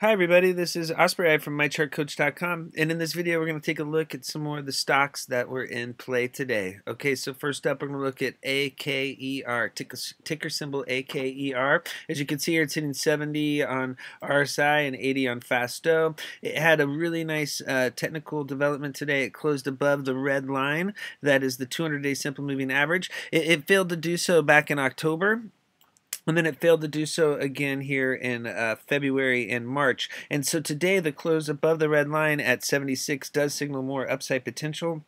Hi everybody, this is RSII from MyChartCoach.com, and in this video we're going to take a look at some more of the stocks that were in play today. Okay, so first up we're going to look at AKER, ticker symbol AKER. As you can see here, it's hitting 70 on RSI and 80 on Fasto. It had a really nice technical development today. It closed above the red line, that is the 200-day simple moving average. It failed to do so back in October. And then it failed to do so again here in February and March. And so today the close above the red line at 76 does signal more upside potential.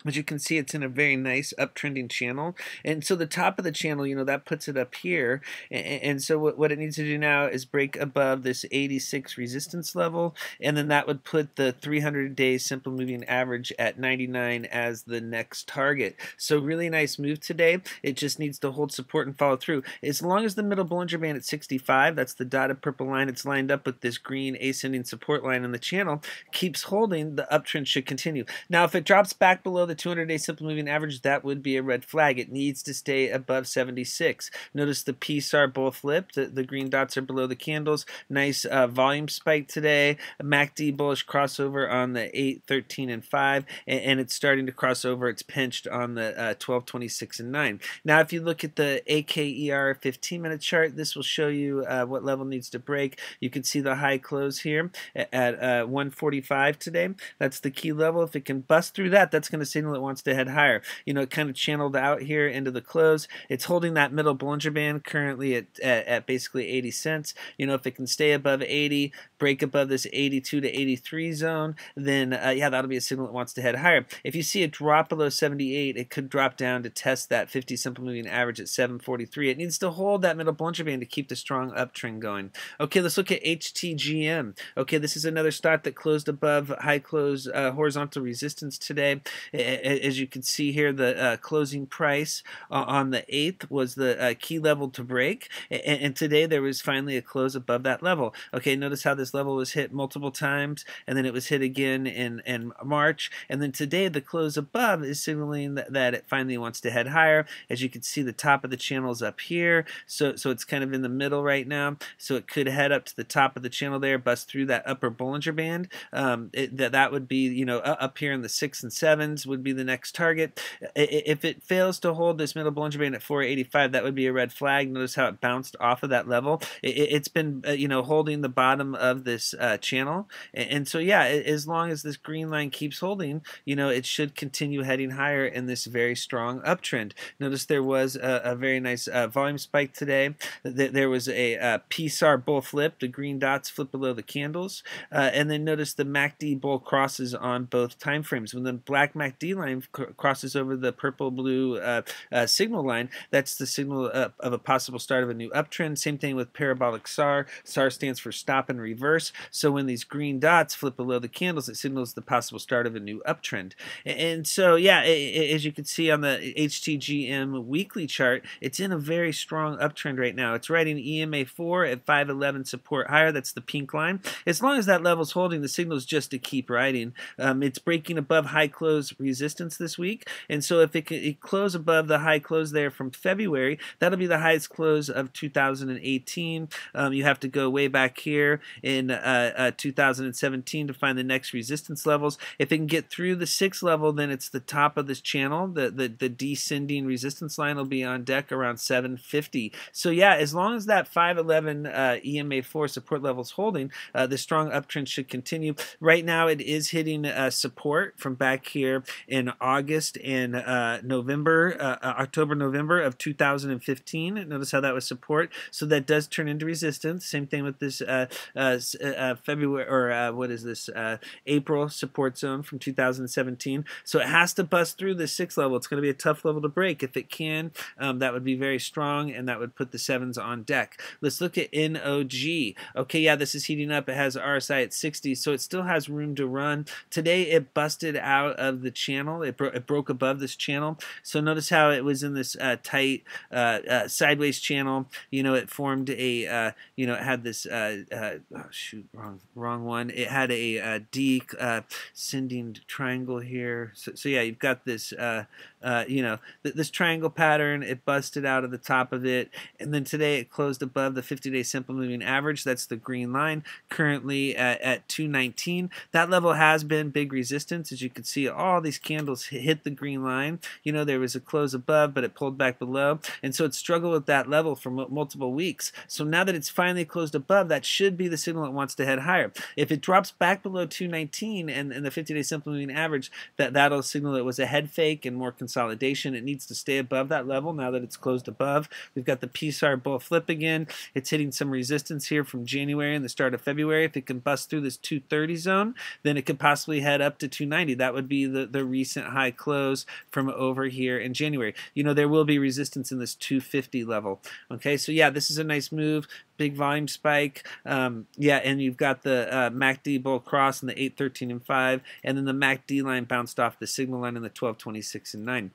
As you can see, it's in a very nice uptrending channel. And so the top of the channel, that puts it up here. And so what it needs to do now is break above this 86 resistance level. And then that would put the 300-day simple moving average at 99 as the next target. So really nice move today. It just needs to hold support and follow through. As long as the middle Bollinger Band at 65, that's the dotted purple line, it's lined up with this green ascending support line in the channel, keeps holding, the uptrend should continue. Now, if it drops back below the 200-day simple moving average, that would be a red flag. It needs to stay above 76. Notice the PSAR both flipped. The green dots are below the candles. Nice volume spike today. A MACD bullish crossover on the 8, 13, and 5, and it's starting to cross over. It's pinched on the 12, 26, and 9. Now, if you look at the AKER 15-minute chart, this will show you what level needs to break. You can see the high close here at 145 today. That's the key level. If it can bust through that, that's going to signal it wants to head higher. It kind of channeled out here into the close. It's holding that middle Bollinger Band currently at basically 80 cents. If it can stay above 80, break above this 82 to 83 zone, then yeah, that'll be a signal it wants to head higher. If you see it drop below 78, it could drop down to test that 50 simple moving average at 743. It needs to hold that middle Bollinger Band to keep the strong uptrend going. Okay, let's look at HTGM. Okay, this is another stock that closed above high close horizontal resistance today. As you can see here, the closing price on the 8th was the key level to break, and today there was finally a close above that level. Okay, notice how this level was hit multiple times, and then it was hit again in March, and then today the close above is signaling that it finally wants to head higher. As you can see, the top of the channel is up here, so it's kind of in the middle right now, so it could head up to the top of the channel there, bust through that upper Bollinger Band. That would be, up here in the 6 and 7s would be the next target. If it fails to hold this middle Bollinger Band at 485, that would be a red flag. Notice how it bounced off of that level. It's been holding the bottom of this channel, and so yeah, as long as this green line keeps holding, it should continue heading higher in this very strong uptrend. Notice there was a very nice volume spike today. There was a PSAR bull flip. The green dots flip below the candles, and then notice the MACD bull crosses on both time frames. When the black MACD line crosses over the purple-blue signal line, that's the signal of a possible start of a new uptrend. Same thing with parabolic SAR. SAR stands for stop and reverse. So when these green dots flip below the candles, it signals the possible start of a new uptrend. And so, yeah, as you can see on the HTGM weekly chart, it's in a very strong uptrend right now. It's riding EMA 4 at 511 support higher. That's the pink line. As long as that level's holding, the signal is just to keep riding. It's breaking above high close resistance this week, and so if it close above the high close there from February, that'll be the highest close of 2018. You have to go way back here in 2017 to find the next resistance levels. If it can get through the 6th level, then it's the top of this channel. The descending resistance line will be on deck around 750. So yeah, as long as that 511 EMA 4 support level is holding, the strong uptrend should continue. Right now it is hitting support from back here in August and October, November of 2015. Notice how that was support. So that does turn into resistance. Same thing with this February, or what is this, April support zone from 2017. So it has to bust through the 6th level. It's going to be a tough level to break. If it can, that would be very strong, and that would put the 7s on deck. Let's look at NOG. Okay, yeah, this is heating up. It has RSI at 60, so it still has room to run. Today it busted out of the channel channel. It broke above this channel. So notice how it was in this tight sideways channel. You know, it formed a you know, it had this oh shoot, wrong one. It had a descending triangle here. So yeah, you've got this you know, this triangle pattern. It busted out of the top of it, and then today it closed above the 50-day simple moving average. That's the green line, currently at 219. That level has been big resistance. As you can see, all these candles hit the green line. You know, there was a close above, but it pulled back below, and so it struggled with that level for multiple weeks. So now that it's finally closed above, that should be the signal it wants to head higher. If it drops back below 219 and the 50-day simple moving average, that'll signal it was a head fake and more consolidation. It needs to stay above that level now that it's closed above. We've got the PSAR bull flip again. It's hitting some resistance here from January and the start of February. If it can bust through this 230 zone, then it could possibly head up to 290. That would be the recent high close from over here in January. You know, there will be resistance in this 250 level. Okay, so yeah, this is a nice move. Big volume spike. Yeah, and you've got the MACD bull cross in the 8, 13, and 5, and then the MACD line bounced off the signal line in the 12, 26, and 9.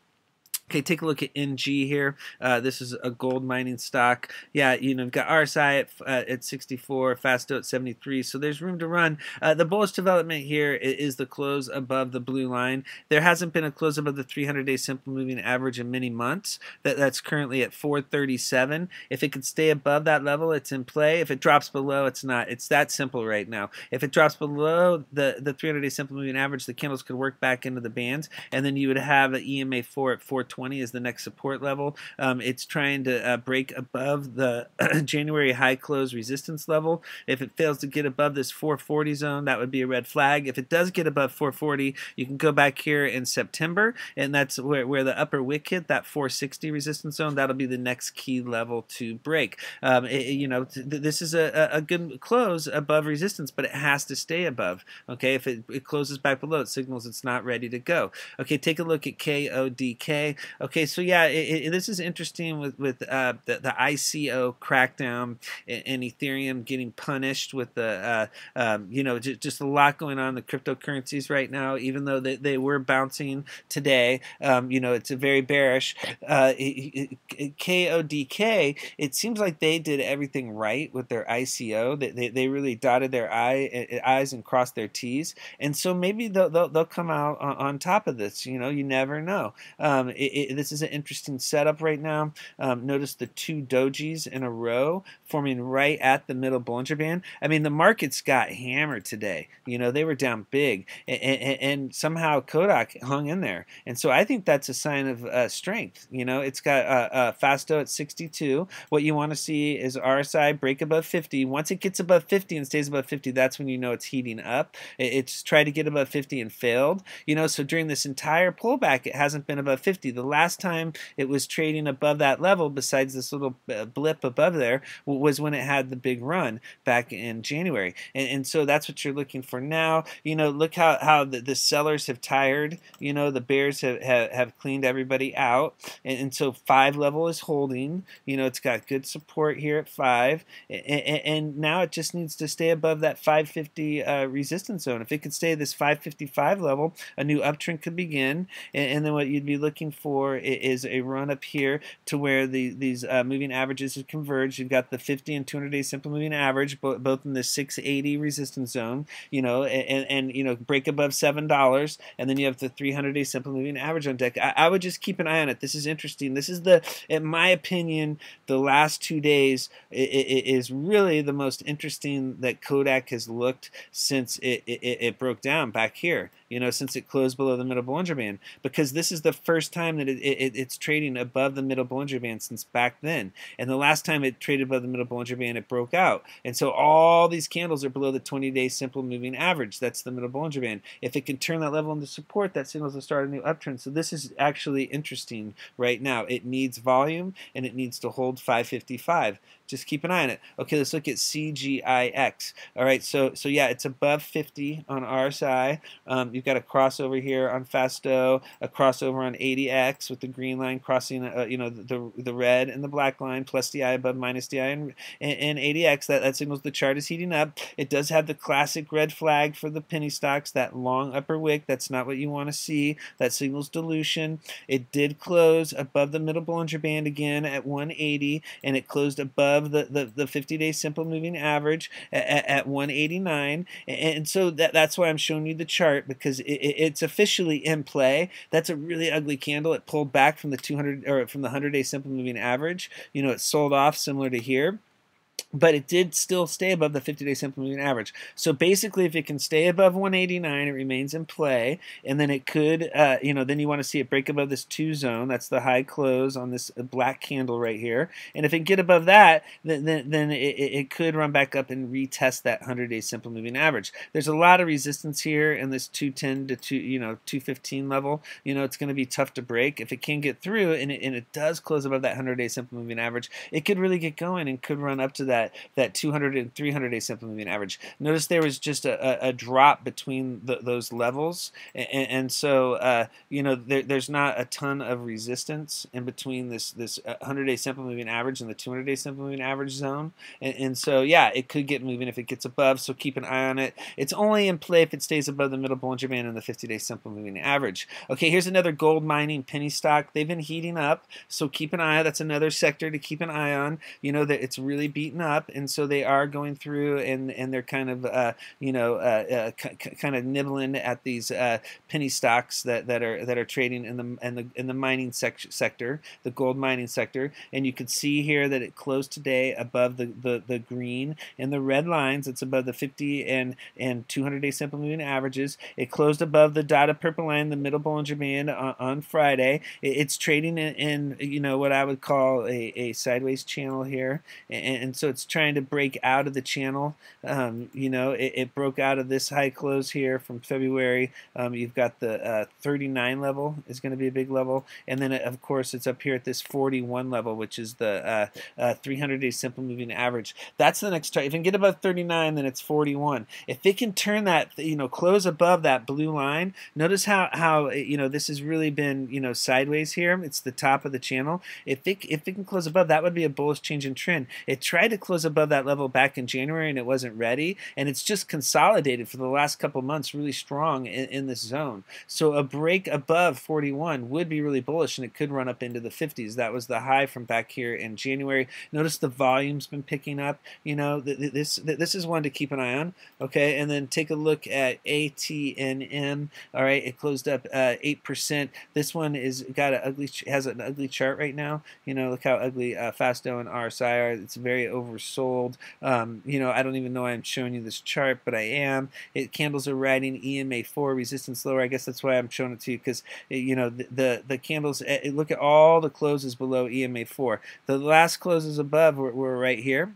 Okay, take a look at NG here. This is a gold mining stock. Yeah, you know, you've got RSII at 64, Fasto at 73, so there's room to run. The bullish development here is the close above the blue line. There hasn't been a close above the 300-day simple moving average in many months. That's currently at 437. If it could stay above that level, it's in play. If it drops below, it's not. It's that simple right now. If it drops below the 300-day simple moving average, the candles could work back into the bands, and then you would have an EMA 4 at 420 is the next support level. It's trying to break above the January high close resistance level. If it fails to get above this 440 zone, that would be a red flag. If it does get above 440, you can go back here in September, and that's where the upper wick hit, that 460 resistance zone. That'll be the next key level to break. You know, this is a good close above resistance, but it has to stay above. Okay, if it closes back below, it signals it's not ready to go. Okay, take a look at KODK. Okay, so yeah, this is interesting with the ICO crackdown and Ethereum getting punished with the you know, just a lot going on in the cryptocurrencies right now. Even though they were bouncing today, you know, it's a very bearish. KODK, it seems like they did everything right with their ICO. They really dotted their I's and crossed their T's, and so maybe they'll come out on top of this. You know, you never know. This is an interesting setup right now. Notice the two dojis in a row forming right at the middle Bollinger Band. I mean, the markets got hammered today. You know, they were down big, and somehow KODK hung in there. And so I think that's a sign of strength. You know, it's got Fasto at 62. What you want to see is RSI break above 50. Once it gets above 50 and stays above 50, that's when you know it's heating up. It's tried to get above 50 and failed. You know, so during this entire pullback, it hasn't been above 50. The last time it was trading above that level, besides this little blip above there, was when it had the big run back in January. And so that's what you're looking for now. You know, look how the sellers have tired. You know, the bears have cleaned everybody out. And so 5 level is holding. You know, it's got good support here at 5. And now it just needs to stay above that 550 resistance zone. If it could stay this 555 level, a new uptrend could begin. And then what you'd be looking for is a run up here to where these moving averages have converged. You've got the 50 and 200-day simple moving average, both in the 680 resistance zone, you know, and you know, break above $7, and then you have the 300-day simple moving average on deck. I would just keep an eye on it. This is interesting. This is in my opinion, the last 2 days is really the most interesting that KODK has looked since it broke down back here. You know, since it closed below the middle Bollinger Band, because this is the first time that it's trading above the middle Bollinger Band since back then. And the last time it traded above the middle Bollinger Band, it broke out. And so all these candles are below the 20-day simple moving average. That's the middle Bollinger Band. If it can turn that level into support, that signals to start a new uptrend. So this is actually interesting right now. It needs volume, and it needs to hold 555. just keep an eye on it. Okay, let's look at CGIX. All right, so yeah, it's above 50 on RSI. You've got a crossover here on Fasto, a crossover on ATX with the green line crossing, you know, the red and the black line, plus DI above minus DI, and ATX. That signals the chart is heating up. It does have the classic red flag for the penny stocks, that long upper wick. That's not what you want to see. That signals dilution. It did close above the middle Bollinger Band again at 180, and it closed above the 50-day simple moving average at 189. And so that's why I'm showing you the chart, because it's officially in play. That's a really ugly candle. It pulled back from the 200 or from the 100-day simple moving average. You know, it sold off similar to here, but it did still stay above the 50-day simple moving average. So basically, if it can stay above 189, it remains in play, and then it could, you know, then you want to see it break above this 2 zone. That's the high close on this black candle right here. And if it can get above that, then it could run back up and retest that 100-day simple moving average. There's a lot of resistance here in this 210 to 215 level. You know, it's going to be tough to break. If it can get through and it does close above that 100-day simple moving average, it could really get going and could run up to that 200 and 300-day simple moving average. Notice there was just a drop between those levels, and so you know, there's not a ton of resistance in between this 100-day simple moving average and the 200-day simple moving average zone, and so yeah, it could get moving if it gets above. So keep an eye on it. It's only in play if it stays above the middle Bollinger Band and the 50-day simple moving average. Okay, here's another gold mining penny stock. They've been heating up, so keep an eye. That's another sector to keep an eye on. You know that it's really beaten up, and so they are going through and they're kind of you know, kind of nibbling at these penny stocks that are trading in the mining sector, the gold mining sector. And you can see here that it closed today above the green and the red lines. It's above the 50 and 200-day simple moving averages. It closed above the dotted purple line, the middle Bollinger Band, on Friday. It's trading in you know, what I would call a sideways channel here, and so it's trying to break out of the channel. You know, it broke out of this high close here from February. You've got the 39 level is going to be a big level, and then of course it's up here at this 41 level, which is the 300-day simple moving average. That's the next target. If it can get above 39, then it's 41. If it can turn that, you know, close above that blue line, notice how you know, this has really been, you know, sideways here. It's the top of the channel. If it can close above, that would be a bullish change in trend. It tried to close above that level back in January and it wasn't ready, and it's just consolidated for the last couple months really strong in this zone. So a break above 41 would be really bullish, and it could run up into the 50s. That was the high from back here in January. Notice the volume's been picking up. You know, this is one to keep an eye on. Okay, and then take a look at ATNM. All right, it closed up 8%. This one has an ugly chart right now. You know, look how ugly Fasto and RSI are. It's very oversold. You know, I don't even know why I'm showing you this chart, but I am. Candles are riding EMA4 resistance lower. I guess that's why I'm showing it to you, because you know, the candles. Look at all the closes below EMA4. The last closes above were right here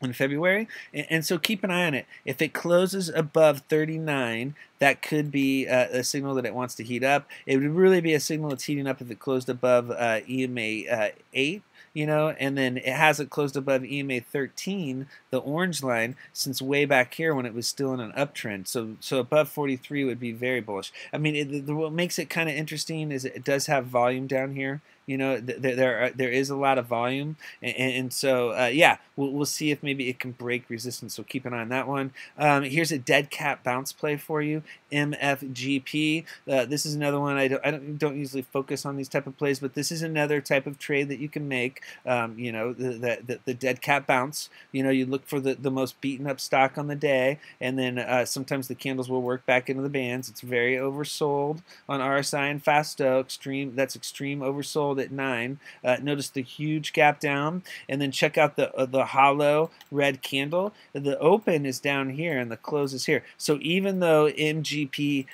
in February, and so keep an eye on it. If it closes above 39, that could be a signal that it wants to heat up. It would really be a signal it's heating up if it closed above EMA 8. You know, and then it hasn't closed above EMA 13, the orange line, since way back here when it was still in an uptrend. So above 43 would be very bullish. I mean, what makes it kind of interesting is it does have volume down here. You know, there is a lot of volume, and so yeah, we'll see if maybe it can break resistance. So keep an eye on that one. Here's a dead cat bounce play for you, MFGP. This is another one. I don't usually focus on these type of plays, but this is another type of trade that you can make. You know, the dead cat bounce. You know, you look for the most beaten up stock on the day, and then sometimes the candles will work back into the bands. It's very oversold on RSI and Fasto. That's extreme oversold at 9. Notice the huge gap down, and then check out the hollow red candle. The open is down here and the close is here. So even though MFGP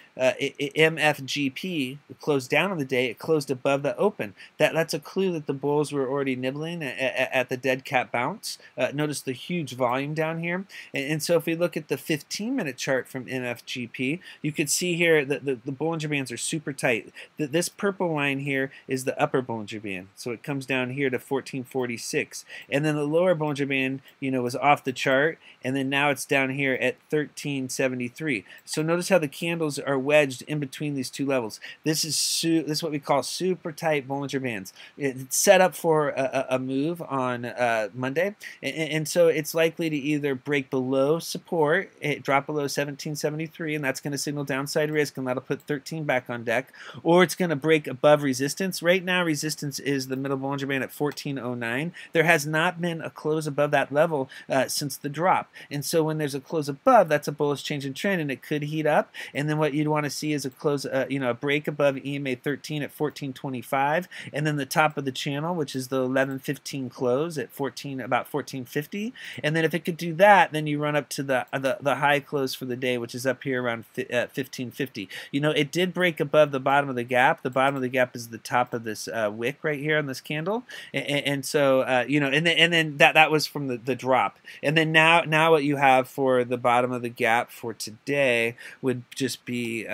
closed down on the day, it closed above the open. That's a clue that the bulls were already nibbling at the dead cat bounce. Notice the huge volume down here, and so if we look at the 15-minute chart from MFGP, you could see here that the Bollinger Bands are super tight. This purple line here is the upper Bollinger Band. So it comes down here to 1446. And then the lower Bollinger Band, was off the chart, and then now it's down here at 1373. So notice how the candles are wedged in between these two levels. This is what we call super tight Bollinger Bands. It's set up for a move on Monday, and so it's likely to either break below support, drop below 1773, and that's going to signal downside risk, and that'll put 13 back on deck, or it's going to break above resistance. Right now, resistance is the middle Bollinger Band at 1409. There has not been a close above that level since the drop, and so when there's a close above, that's a bullish change in trend, and it could heat up. And then what you'd want to see is a close, a break above EMA 13 at 1425, and then the top of the channel, which is the 1115 close at about 1450. And then if it could do that, then you run up to the high close for the day, which is up here around 1550. It did break above the bottom of the gap. The bottom of the gap is the top of this wick right here on this candle, and so and then that was from the drop. And then now what you have for the bottom of the gap for today would just be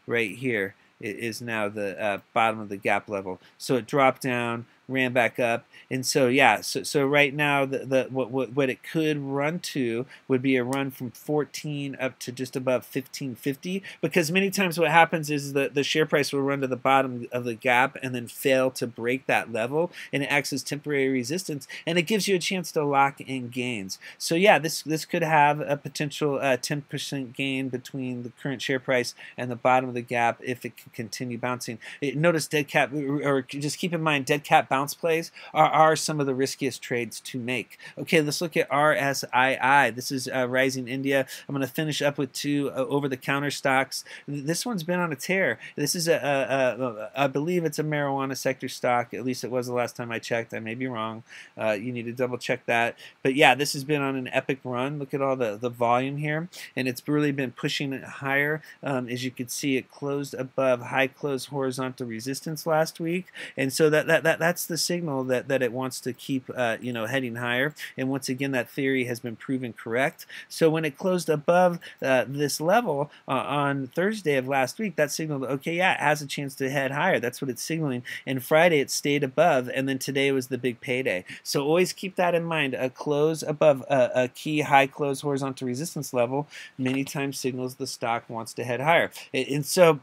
right here. It is now the bottom of the gap level. So it dropped down, ran back up, and so yeah, so right now what it could run to would be a run from 14 up to just above 1550, because many times what happens is the share price will run to the bottom of the gap and then fail to break that level, and it acts as temporary resistance, and it gives you a chance to lock in gains. So yeah, this could have a potential 10% gain between the current share price and the bottom of the gap if it can continue bouncing. Notice dead cat, or just keep in mind, dead cat bounce plays are some of the riskiest trades to make. Okay, let's look at RSII. This is Rising India. I'm going to finish up with two over-the-counter stocks. This one's been on a tear. This is I believe it's a marijuana sector stock. At least it was the last time I checked. I may be wrong. You need to double check that. But yeah, this has been on an epic run. Look at all the volume here, and it's really been pushing it higher. As you can see, it closed above high close horizontal resistance last week, and so that's the signal that it wants to keep heading higher. And once again, that theory has been proven correct. So when it closed above this level on Thursday of last week, that signaled, okay, yeah, it has a chance to head higher. That's what it's signaling. And Friday it stayed above, and then today was the big payday. So always keep that in mind. A close above a key high close horizontal resistance level many times signals the stock wants to head higher. And so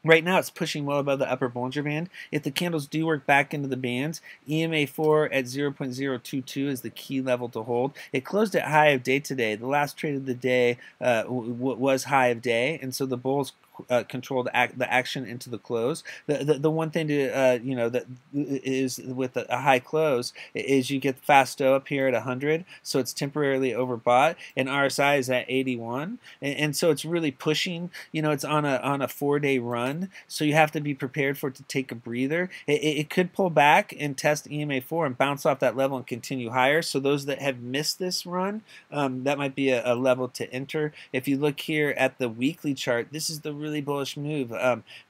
right now, it's pushing well above the upper Bollinger Band. If the candles do work back into the bands, EMA 4 at 0.022 is the key level to hold. It closed at high of day today. The last trade of the day was high of day, and so the bulls controlled the action into the close. The one thing to that is with a high close is you get Fasto up here at 100, so it's temporarily overbought, and RSI is at 81, and so it's really pushing. It's on a 4-day run, so you have to be prepared for it to take a breather. It could pull back and test EMA 4 and bounce off that level and continue higher. So those that have missed this run, that might be a level to enter. If you look here at the weekly chart, this is the really bullish move.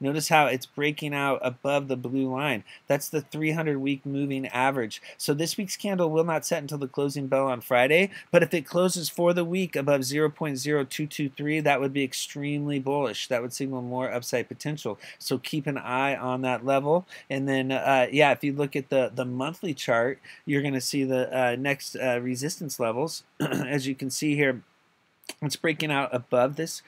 Notice how it's breaking out above the blue line. That's the 300-week moving average. So this week's candle will not set until the closing bell on Friday, but if it closes for the week above 0.0223, that would be extremely bullish. That would signal more upside potential. So keep an eye on that level. And then, yeah, if you look at the monthly chart, you're going to see the next resistance levels. As you can see here, it's breaking out above this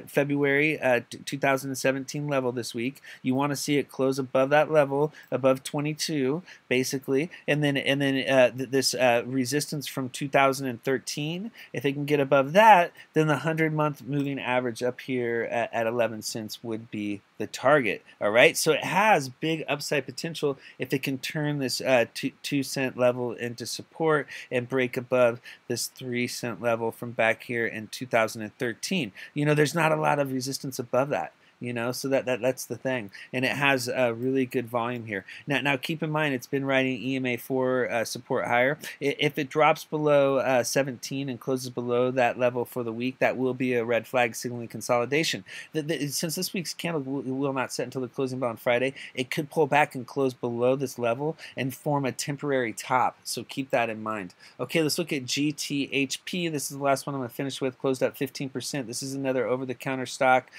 February 2017 level this week. You want to see it close above that level, above 22, basically, and then this resistance from 2013. If it can get above that, then the 100-month moving average up here at 11 cents would be the target. All right, so it has big upside potential if it can turn this 2-cent level into support and break above this 3-cent level from back here in 2013. There's not a lot of resistance above that. So that's the thing, and it has a really good volume here. Now keep in mind, it's been riding EMA 4 support higher. If it drops below 17 and closes below that level for the week, that will be a red flag signaling consolidation. Since this week's candle will not set until the closing bell on Friday, it could pull back and close below this level and form a temporary top. So keep that in mind. Okay, let's look at GTHP. This is the last one I'm going to finish with. Closed up 15%. This is another over-the-counter stock.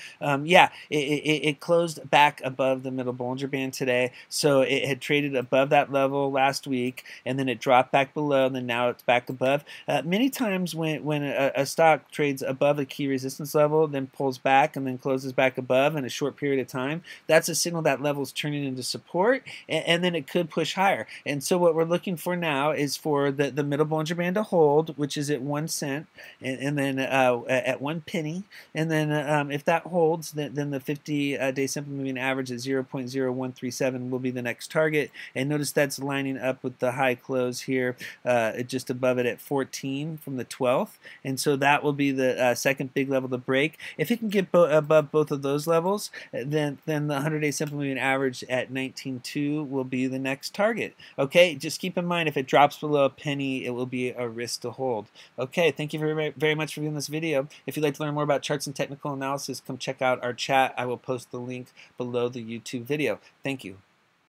Yeah. it closed back above the middle Bollinger Band today. So it had traded above that level last week, and then it dropped back below, and then now it's back above. Many times when a stock trades above a key resistance level, then pulls back and then closes back above in a short period of time, that's a signal that level is turning into support, and then it could push higher. And so what we're looking for now is for the middle Bollinger Band to hold, which is at 1 cent, and then at 1 penny, and then if that holds, then the 50-day simple moving average at 0.0137 will be the next target. And notice that's lining up with the high close here, just above it at 14 from the 12th, and so that will be the second big level to break. If it can get above both of those levels, then the 100-day simple moving average at 19.2 will be the next target. Okay, just keep in mind if it drops below a penny, it will be a risk to hold. Okay, thank you very much for viewing this video. If you'd like to learn more about charts and technical analysis, come check out our chat. I will post the link below the YouTube video. Thank you.